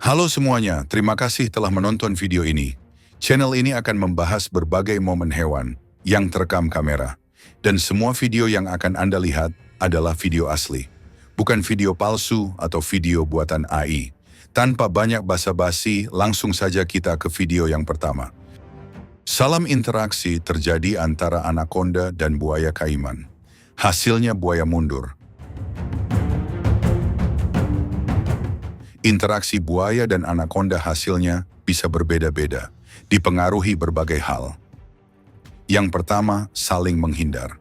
Halo semuanya, terima kasih telah menonton video ini. Channel ini akan membahas berbagai momen hewan yang terekam kamera. Dan semua video yang akan Anda lihat adalah video asli. Bukan video palsu atau video buatan AI. Tanpa banyak basa-basi, langsung saja kita ke video yang pertama. Salam interaksi terjadi antara anaconda dan buaya Caiman. Hasilnya buaya mundur. Interaksi buaya dan anaconda hasilnya bisa berbeda-beda, dipengaruhi berbagai hal. Yang pertama, saling menghindar.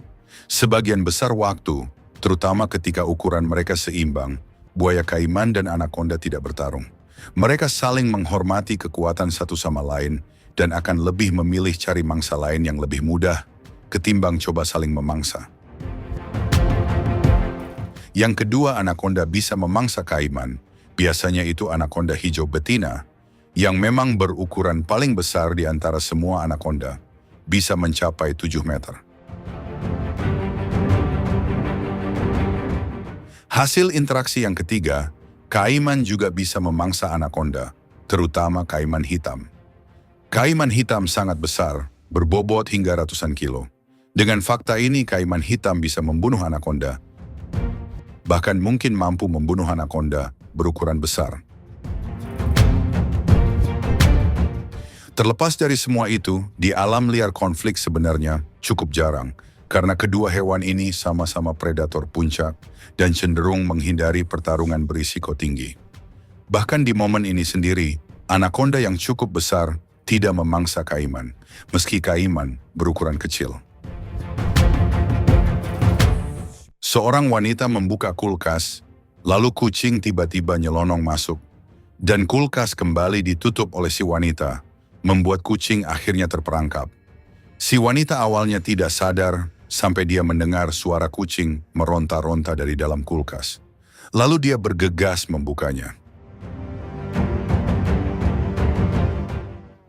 Sebagian besar waktu, terutama ketika ukuran mereka seimbang, buaya Caiman dan anaconda tidak bertarung. Mereka saling menghormati kekuatan satu sama lain dan akan lebih memilih cari mangsa lain yang lebih mudah ketimbang coba saling memangsa. Yang kedua, anaconda bisa memangsa Caiman. Biasanya itu anaconda hijau betina, yang memang berukuran paling besar di antara semua anaconda, bisa mencapai 7 meter. Hasil interaksi yang ketiga, Caiman juga bisa memangsa anaconda, terutama Caiman hitam. Caiman hitam sangat besar, berbobot hingga ratusan kilo. Dengan fakta ini, Caiman hitam bisa membunuh anaconda, bahkan mungkin mampu membunuh anaconda berukuran besar. Terlepas dari semua itu, di alam liar konflik sebenarnya cukup jarang, karena kedua hewan ini sama-sama predator puncak dan cenderung menghindari pertarungan berisiko tinggi. Bahkan di momen ini sendiri, anaconda yang cukup besar tidak memangsa Caiman, meski Caiman berukuran kecil. Seorang wanita membuka kulkas, lalu kucing tiba-tiba nyelonong masuk, dan kulkas kembali ditutup oleh si wanita, membuat kucing akhirnya terperangkap. Si wanita awalnya tidak sadar sampai dia mendengar suara kucing meronta-ronta dari dalam kulkas. Lalu dia bergegas membukanya.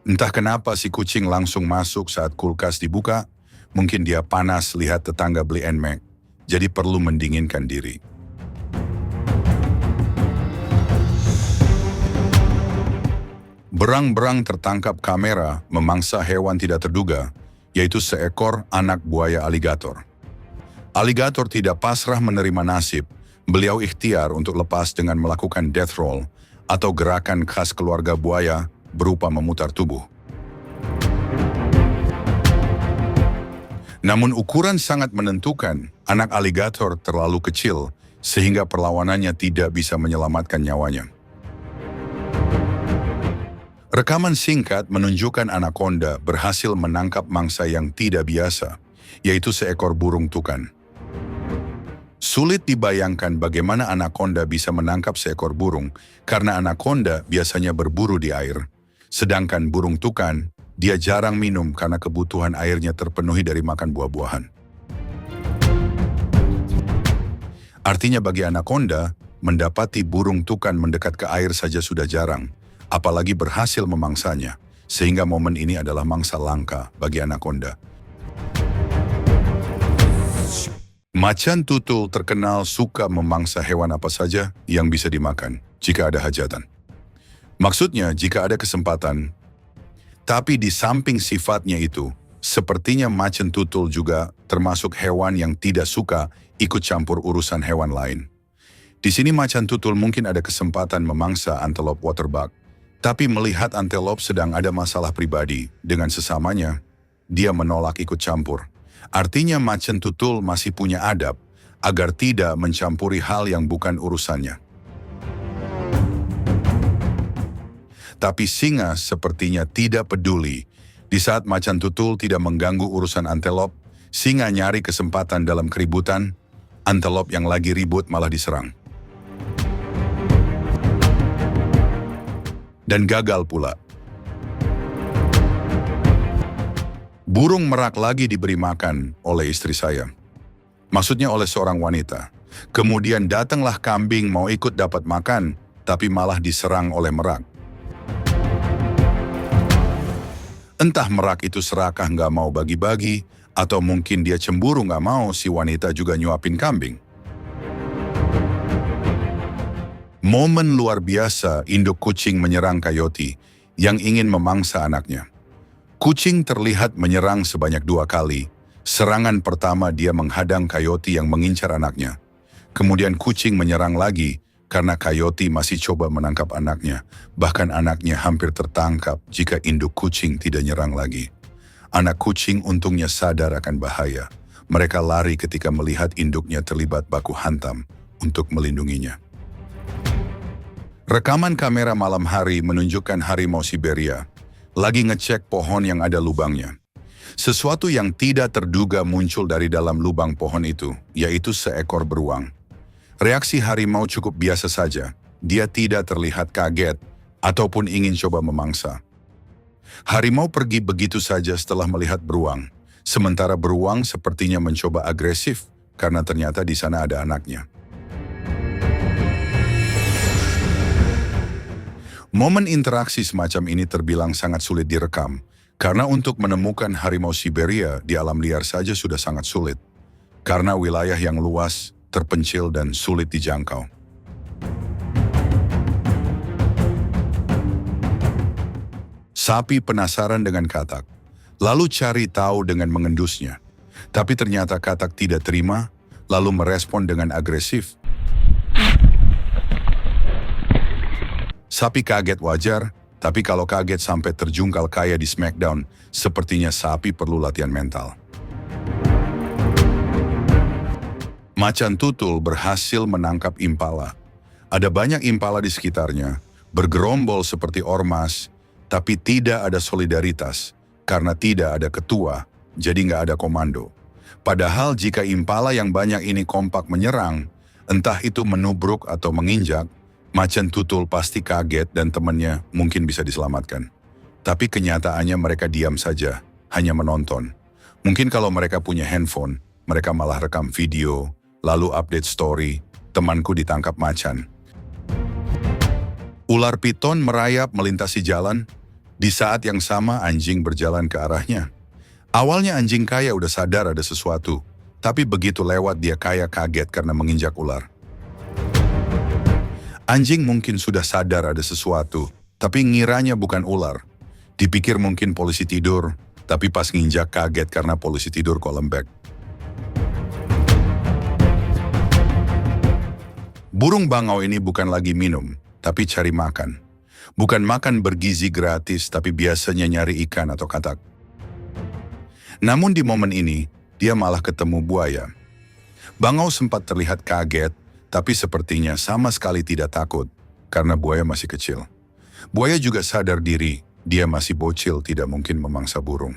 Entah kenapa si kucing langsung masuk saat kulkas dibuka, mungkin dia panas lihat tetangga beli NMAX, jadi perlu mendinginkan diri. Berang-berang tertangkap kamera memangsa hewan tidak terduga, yaitu seekor anak buaya aligator. Aligator tidak pasrah menerima nasib, beliau ikhtiar untuk lepas dengan melakukan death roll atau gerakan khas keluarga buaya berupa memutar tubuh. Namun ukuran sangat menentukan, anak aligator terlalu kecil sehingga perlawanannya tidak bisa menyelamatkan nyawanya. Rekaman singkat menunjukkan anaconda berhasil menangkap mangsa yang tidak biasa, yaitu seekor burung tukan. Sulit dibayangkan bagaimana anaconda bisa menangkap seekor burung, karena anaconda biasanya berburu di air. Sedangkan burung tukan, dia jarang minum karena kebutuhan airnya terpenuhi dari makan buah-buahan. Artinya bagi anaconda, mendapati burung tukan mendekat ke air saja sudah jarang, apalagi berhasil memangsanya, sehingga momen ini adalah mangsa langka bagi anaconda. Macan tutul terkenal suka memangsa hewan apa saja yang bisa dimakan jika ada hajatan. Maksudnya jika ada kesempatan. Tapi di samping sifatnya itu, sepertinya macan tutul juga termasuk hewan yang tidak suka ikut campur urusan hewan lain. Di sini macan tutul mungkin ada kesempatan memangsa antelope waterbuck, tapi melihat antelope sedang ada masalah pribadi dengan sesamanya, dia menolak ikut campur. Artinya macan tutul masih punya adab agar tidak mencampuri hal yang bukan urusannya. Tapi singa sepertinya tidak peduli. Di saat macan tutul tidak mengganggu urusan antelope, singa nyari kesempatan dalam keributan, antelope yang lagi ribut malah diserang. Dan gagal pula. Burung merak lagi diberi makan oleh istri saya. Maksudnya oleh seorang wanita. Kemudian datanglah kambing mau ikut dapat makan, tapi malah diserang oleh merak. Entah merak itu serakah nggak mau bagi-bagi, atau mungkin dia cemburu nggak mau si wanita juga nyuapin kambing. Momen luar biasa induk kucing menyerang Coyote yang ingin memangsa anaknya. Kucing terlihat menyerang sebanyak 2 kali. Serangan pertama dia menghadang Coyote yang mengincar anaknya. Kemudian kucing menyerang lagi karena Coyote masih coba menangkap anaknya. Bahkan anaknya hampir tertangkap jika induk kucing tidak nyerang lagi. Anak kucing untungnya sadar akan bahaya. Mereka lari ketika melihat induknya terlibat baku hantam untuk melindunginya. Rekaman kamera malam hari menunjukkan harimau Siberia lagi ngecek pohon yang ada lubangnya. Sesuatu yang tidak terduga muncul dari dalam lubang pohon itu, yaitu seekor beruang. Reaksi harimau cukup biasa saja. Dia tidak terlihat kaget ataupun ingin coba memangsa. Harimau pergi begitu saja setelah melihat beruang. Sementara beruang sepertinya mencoba agresif karena ternyata di sana ada anaknya. Momen interaksi semacam ini terbilang sangat sulit direkam, karena untuk menemukan harimau Siberia di alam liar saja sudah sangat sulit, karena wilayah yang luas, terpencil dan sulit dijangkau. Sapi penasaran dengan katak, lalu cari tahu dengan mengendusnya. Tapi ternyata katak tidak terima, lalu merespon dengan agresif. Sapi kaget wajar, tapi kalau kaget sampai terjungkal kayak di Smackdown, sepertinya sapi perlu latihan mental. Macan tutul berhasil menangkap impala. Ada banyak impala di sekitarnya, bergerombol seperti ormas, tapi tidak ada solidaritas, karena tidak ada ketua, jadi nggak ada komando. Padahal jika impala yang banyak ini kompak menyerang, entah itu menubruk atau menginjak, macan tutul pasti kaget dan temannya mungkin bisa diselamatkan. Tapi kenyataannya mereka diam saja, hanya menonton. Mungkin kalau mereka punya handphone, mereka malah rekam video, lalu update story, temanku ditangkap macan. Ular piton merayap melintasi jalan, di saat yang sama anjing berjalan ke arahnya. Awalnya anjing kayak udah sadar ada sesuatu, tapi begitu lewat dia kayak kaget karena menginjak ular. Anjing mungkin sudah sadar ada sesuatu, tapi ngiranya bukan ular. Dipikir mungkin polisi tidur, tapi pas nginjak kaget karena polisi tidur kok lembek. Burung bangau ini bukan lagi minum, tapi cari makan. Bukan makan bergizi gratis, tapi biasanya nyari ikan atau katak. Namun di momen ini, dia malah ketemu buaya. Bangau sempat terlihat kaget, tapi sepertinya sama sekali tidak takut, karena buaya masih kecil. Buaya juga sadar diri, dia masih bocil tidak mungkin memangsa burung.